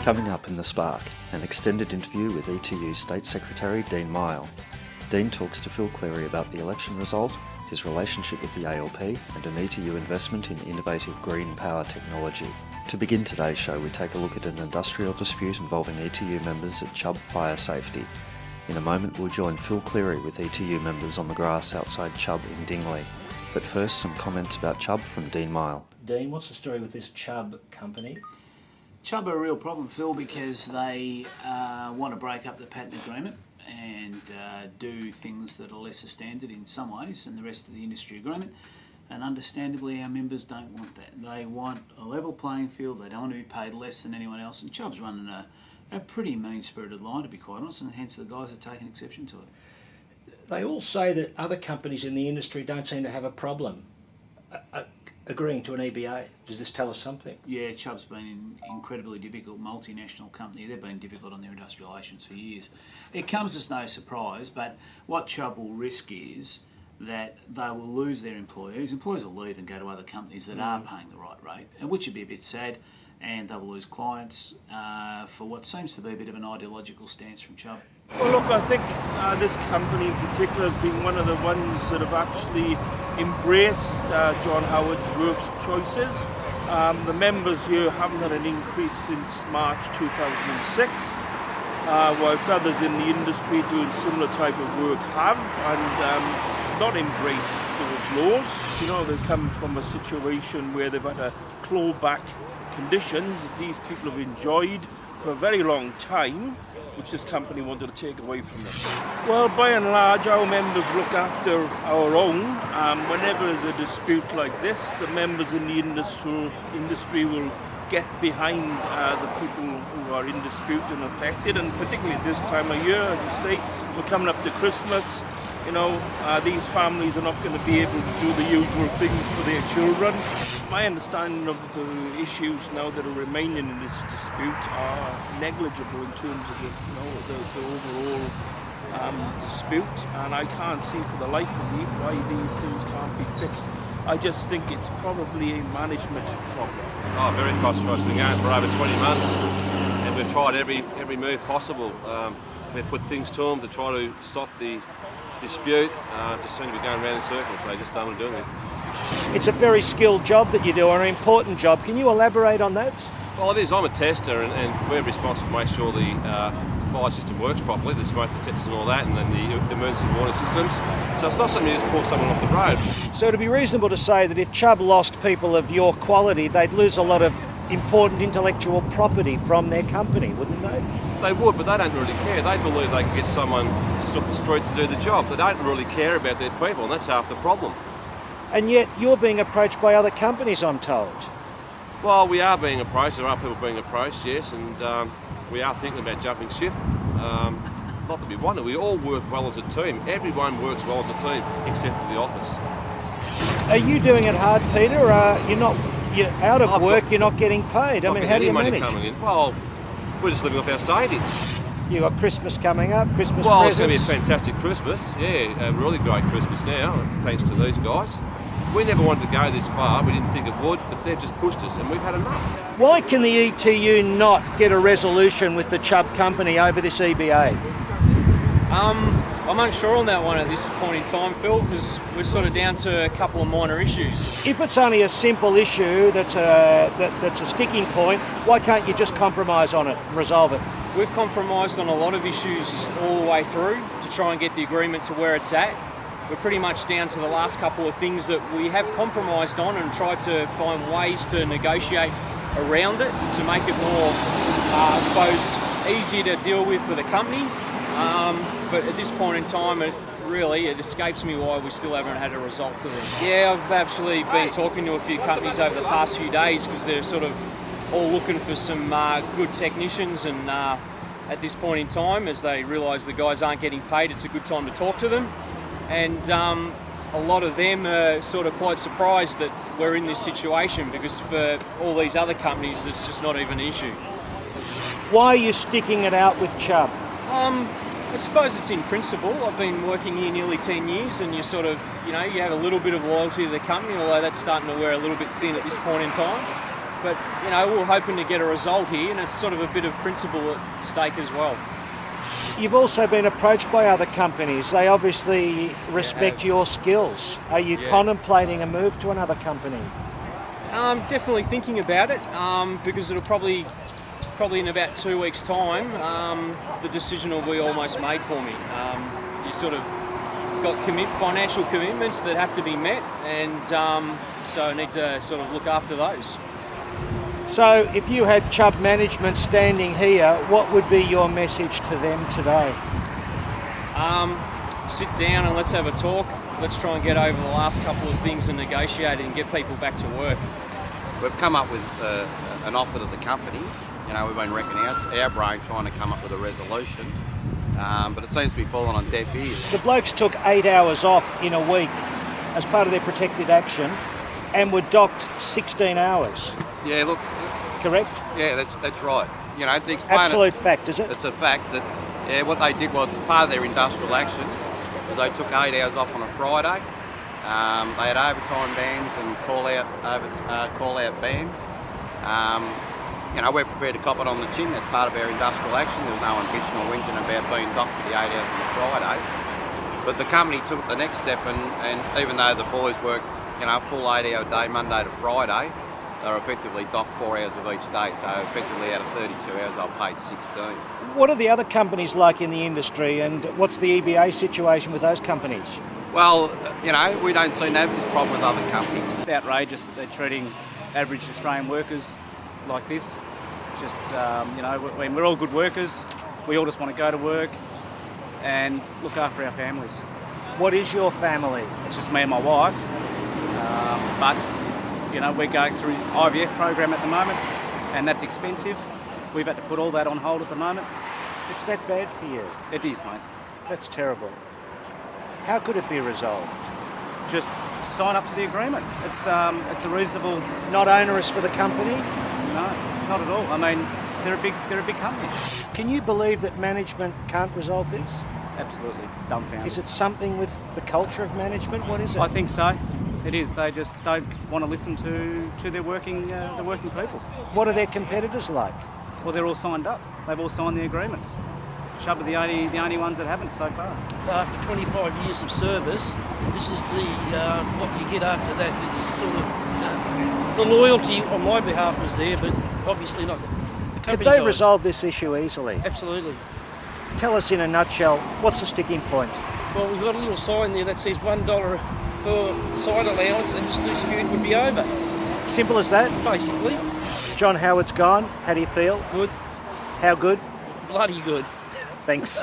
Coming up in The Spark, an extended interview with ETU State Secretary Dean Mile. Dean talks to Phil Cleary about the election result, his relationship with the ALP, and an ETU investment in innovative green power technology. To begin today's show, we take a look at an industrial dispute involving ETU members at Chubb Fire Safety. In a moment, we'll join Phil Cleary with ETU members on the grass outside Chubb in Dingley. But first, some comments about Chubb from Dean Mile. Dean, what's the story with this Chubb company? Chubb are a real problem, Phil, because they want to break up the patent agreement and do things that are lesser standard in some ways than the rest of the industry agreement. And understandably, our members don't want that. They want a level playing field. They don't want to be paid less than anyone else. And Chubb's running a pretty mean-spirited line, to be quite honest, and hence the guys are taking exception to it. They all say that other companies in the industry don't seem to have a problem agreeing to an EBA. Does this tell us something? Yeah, Chubb's been an incredibly difficult multinational company. They've been difficult on their industrial relations for years. It comes as no surprise, but what Chubb will risk is that they will lose their employees. Employees will leave and go to other companies that are paying the right rate, and which would be a bit sad, and they will lose clients for what seems to be a bit of an ideological stance from Chubb. Well, look, I think this company in particular has been one of the ones that have actually embraced John Howard's works choices. The members here haven't had an increase since March 2006, whilst others in the industry doing similar type of work have and not embraced those laws. You know, they come from a situation where they've had to claw back conditions that these people have enjoyed for a very long time, which this company wanted to take away from them. Well, by and large, our members look after our own. Whenever there's a dispute like this, the members in the industry will get behind the people who are in dispute and affected, and particularly at this time of year, as you say, we're coming up to Christmas. You know, these families are not going to be able to do the usual things for their children. My understanding of the issues now that are remaining in this dispute are negligible in terms of the overall dispute, and I can't see for the life of me why these things can't be fixed. I just think it's probably a management problem. Oh, very frustrating. We've been going for over 20 months, and we've tried every move possible. We've put things to them to try to stop the dispute. Just seem to be going around in circles. They just don't want to do it. It's a very skilled job that you do, an important job. Can you elaborate on that? Well, it is. I'm a tester, and we're responsible to make sure the fire system works properly, the smoke detectors and all that, and then the emergency warning systems. So it's not something you just pull someone off the road. So it'd be reasonable to say that if Chubb lost people of your quality, they'd lose a lot of important intellectual property from their company, wouldn't they? They would, but they don't really care. They believe they can get someone just off the street to do the job. They don't really care about their people, and that's half the problem. And yet you're being approached by other companies, I'm told. Well, we are being approached. There are people being approached, yes, and we are thinking about jumping ship. Not that we want to. We all work well as a team. Everyone works well as a team, except for the office. Are you doing it hard, Peter, or you're out of work, you're not getting paid? I mean, how do you manage? Coming in. Well, we're just living off our savings. You've got Christmas coming up, Christmas Well, presents. it's going to be a fantastic Christmas. Yeah, a really great Christmas now, thanks to these guys. We never wanted to go this far. We didn't think it would, but they've just pushed us, and we've had enough. Why can the ETU not get a resolution with the Chubb company over this EBA? I'm unsure on that one at this point in time, Phil, because we're sort of down to a couple of minor issues. If it's only a simple issue that's a sticking point, why can't you just compromise on it and resolve it? We've compromised on a lot of issues all the way through to try and get the agreement to where it's at. We're pretty much down to the last couple of things that we have compromised on and tried to find ways to negotiate around it to make it more, I suppose, easier to deal with for the company. But at this point in time, it escapes me why we still haven't had a result to this. Yeah, I've actually been talking to a few companies over the past few days because they're sort of all looking for some good technicians, and at this point in time, as they realise the guys aren't getting paid, it's a good time to talk to them. And a lot of them are sort of quite surprised that we're in this situation, because for all these other companies, it's just not even an issue. Why are you sticking it out with Chubb? I suppose it's in principle. I've been working here nearly 10 years, and you sort of, you have a little bit of loyalty to the company, although that's starting to wear a little bit thin at this point in time. But, you know, we're hoping to get a result here, and it's sort of a bit of principle at stake as well. You've also been approached by other companies. They obviously respect your skills. Are you contemplating a move to another company? Definitely thinking about it, because it'll probably in about 2 weeks' time, the decision will be almost made for me. You sort of got financial commitments that have to be met, and so I need to sort of look after those. So if you had Chubb management standing here, what would be your message to them today? Sit down and let's have a talk. Let's try and get over the last couple of things and negotiate and get people back to work. We've come up with an offer to the company. You know, we've been wrecking our brain trying to come up with a resolution, but it seems to be falling on deaf ears. The blokes took 8 hours off in a week as part of their protected action and were docked 16 hours. Yeah, look. Correct? Yeah, that's right. You know, to explain absolute fact, is it? It's a fact that, what they did was, as part of their industrial action, was they took 8 hours off on a Friday. They had overtime bans and call-out bans. You know, we're prepared to cop it on the chin. That's part of our industrial action. There was no one bitching or whinging about being docked for the 8 hours on the Friday. But the company took the next step, and even though the boys worked, you know, a full 8-hour day, Monday to Friday, they were effectively docked 4 hours of each day. So effectively out of 32 hours, they were paid 16. What are the other companies like in the industry, and what's the EBA situation with those companies? Well, you know, we don't seem to have this problem with other companies. It's outrageous that they're treating average Australian workers like this. Just, you know, when we're all good workers, we all just want to go to work and look after our families. What is your family? It's just me and my wife, but, you know, we're going through IVF program at the moment, and that's expensive. We've had to put all that on hold at the moment. It's that bad for you? It is, mate. That's terrible. How could it be resolved? Just sign up to the agreement. It's a reasonable. Not onerous for the company? No, not at all. I mean, they're a big company. Can you believe that management can't resolve this? Absolutely dumbfounded. Is it something with the culture of management? What is it? I think so. It is. They just don't want to listen to their working people. What are their competitors like? Well, they're all signed up. They've all signed the agreements. Chubb are the only ones that haven't so far. After 25 years of service, this is the what you get after that. It's sort of the loyalty on my behalf was there, but obviously not. The Could they resolve this issue easily? Absolutely. Tell us in a nutshell, what's the sticking point? Well, we've got a little sign there that says $1 for side allowance and this dispute would be over. Simple as that? Basically. John Howard's gone. How do you feel? Good. How good? Bloody good. Thanks.